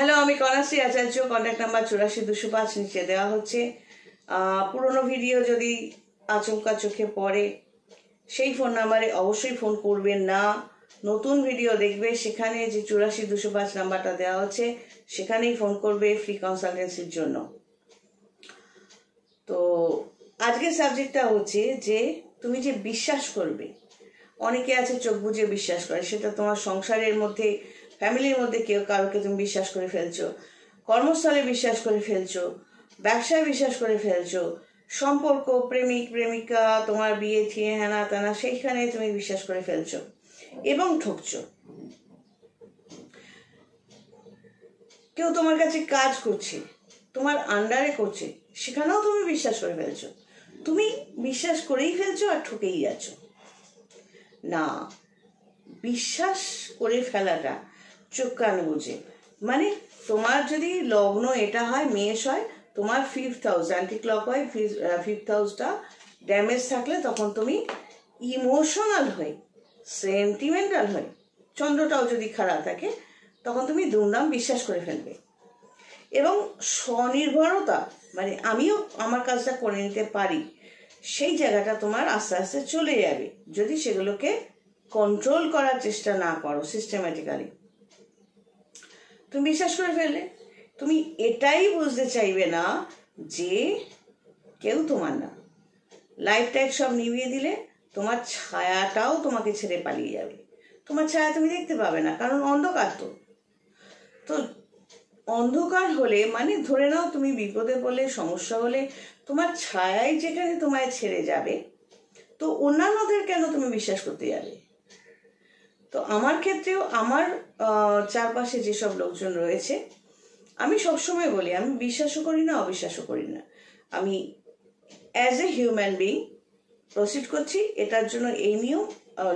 Hello, আমি কন্যাশ্রী আচার্য। Contact number 84-205 নিচে দেওয়া হচ্ছে। পুরনো ভিডিও যদি আচমকা চোখে পড়ে সেই ফোন নাম্বারে অবশ্যই ফোন করবেন না। নতুন ভিডিও দেখবে, সেখানে যে 84-205 নাম্বারটা দেওয়া হচ্ছে সেখানেই ফোন করবে ফ্রি কনসালটেন্সির জন্য। তো আজকের সাবজেক্টটা হচ্ছে যে তুমি যে বিশ্বাস করবে। অনেকে আছে চোখ বুজে বিশ্বাস করে, সেটা তোমার সংসারের মধ্যে, ফ্যামিলির মধ্যে কেউ কারোকে তুমি বিশ্বাস করে ফেলছো, কর্মস্থলে বিশ্বাস করে ফেলছো, ব্যবসায় বিশ্বাস করে ফেলছো, সম্পর্ক, প্রেমিক প্রেমিকা, তোমার বিয়ে ঠিয়ে হেনা তেনা সেইখানে তুমি বিশ্বাস করে ফেলছো এবং ঠকছো। কেউ তোমার কাছে কাজ করছে, তোমার আন্ডারে করছে, সেখানেও তুমি বিশ্বাস করে ফেলছো। তুমি বিশ্বাস করেই ফেলছো আর ঠকেই যাচ্ছ। না, বিশ্বাস করে ফেলাটা চোখ কান বুঝে, মানে তোমার যদি লগ্ন এটা হয়, মেষ হয়, তোমার 5th হাউস অ্যান্টি ক্লক হয়, 5th হাউসটা ড্যামেজ থাকলে তখন তুমি ইমোশনাল হয়ে, সেন্টিমেন্টাল হয়ে, চন্দ্রটাও যদি খারাপ থাকে তখন তুমি দুমদাম বিশ্বাস করে ফেলবে। এবং স্বনির্ভরতা, মানে আমিও আমার কাজটা করে নিতে পারি, সেই জায়গাটা তোমার আস্তে আস্তে চলে যাবে যদি সেগুলোকে কন্ট্রোল করার চেষ্টা না করো সিস্টেম্যাটিক্যালি। তুমি বিশ্বাস করে ফেললে, তুমি এটাই বুঝতে চাইবে না যে কেউ তোমার না। লাইট টাইট সব নিভিয়ে দিলে তোমার ছায়াটাও তোমাকে ছেড়ে পালিয়ে যাবে। তোমার ছায়া তুমি দেখতে পাবে না, কারণ অন্ধকার। তো অন্ধকার হলে মানে ধরে নাও তুমি বিপদে পড়লে, সমস্যা হলে তোমার ছায়াই যেখানে তোমায় ছেড়ে যাবে, তো অন্যান্যদের কেন তুমি বিশ্বাস করতে যাবে? তো আমার ক্ষেত্রেও আমার চারপাশে যেসব লোকজন রয়েছে, আমি সবসময় বলি আমি বিশ্বাসও করি না, অবিশ্বাসও করি না। আমি as a human being proceed করছি। এটার জন্য এই নিয়ম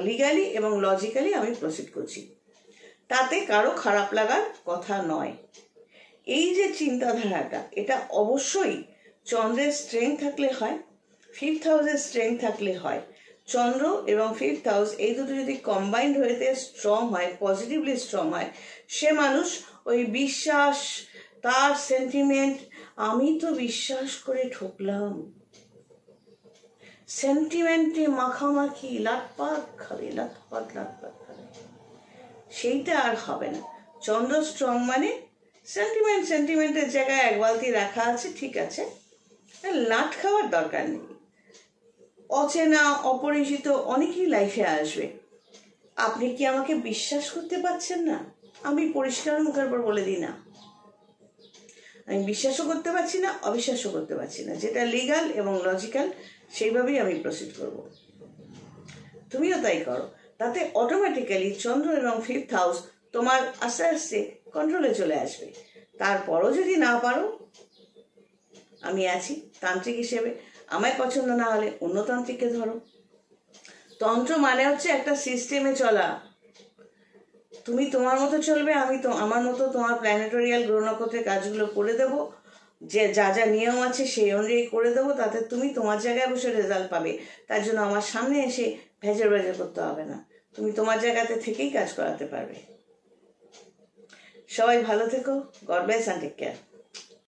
লিগালি এবং লজিক্যালি আমি প্রসিড করছি, তাতে কারো খারাপ লাগার কথা নয়। এই যে চিন্তাধারাটা, এটা অবশ্যই চন্দ্রের স্ট্রেংথ থাকলে হয়, 5th হাউসের স্ট্রেংথ থাকলে হয়। চন্দ্র এবং 5th হাউস এই দুটো যদি কম্বাইন্ড হয়ে স্ট্রং হয়, পজিটিভলি স্ট্রং হয়, সে মানুষ ওই বিশ্বাস, তার সেন্টিমেন্ট, আমি তো বিশ্বাস করে ঠকলাম, সেন্টিমেন্টে মাখামাখি লাটপাট খাবে, লাটপাট খাবে, সেইটা আর হবে না। চন্দ্র স্ট্রং মানে সেন্টিমেন্টের জায়গায় এক বালতি রাখা আছে, ঠিক আছে, লাট খাওয়ার দরকার নেই। অচেনা অপরিচিত অনেকেই লাইফে আসবে। আপনি কি আমাকে বিশ্বাস করতে পারছেন না? আমি পরিষ্কার মুখের উপর বলে দিই না, আমি বিশ্বাসও করতে পারছি না, অবিশ্বাসও করতে পারছি না। যেটা লিগাল এবং লজিক্যাল সেইভাবেই আমি প্রসিড করব। তুমিও তাই করো, তাতে অটোমেটিক্যালি চন্দ্র এবং 5th হাউস তোমার আস্তে আস্তে কন্ট্রোলে চলে আসবে। তারপরও যদি না পারো, আমি আছি তান্ত্রিক হিসেবে। আমায় পছন্দ না হলে অন্য তান্ত্রিককে ধরো। তন্ত্র মানে হচ্ছে একটা সিস্টেমে চলা। তুমি তোমার মতো চলবে, আমি তো আমার মতো তোমার প্ল্যানেটোরিয়াল গ্রহ নক্ষত্রের কাজগুলো করে দেবো, যে যা যা নিয়ম আছে সেই অনুযায়ী করে দেবো। তাতে তুমি তোমার জায়গায় বসে রেজাল্ট পাবে। তার জন্য আমার সামনে এসে ভেজর করতে হবে না, তুমি তোমার জায়গাতে থেকেই কাজ করাতে পারবে। সবাই ভালো থেকো। God bless and take care.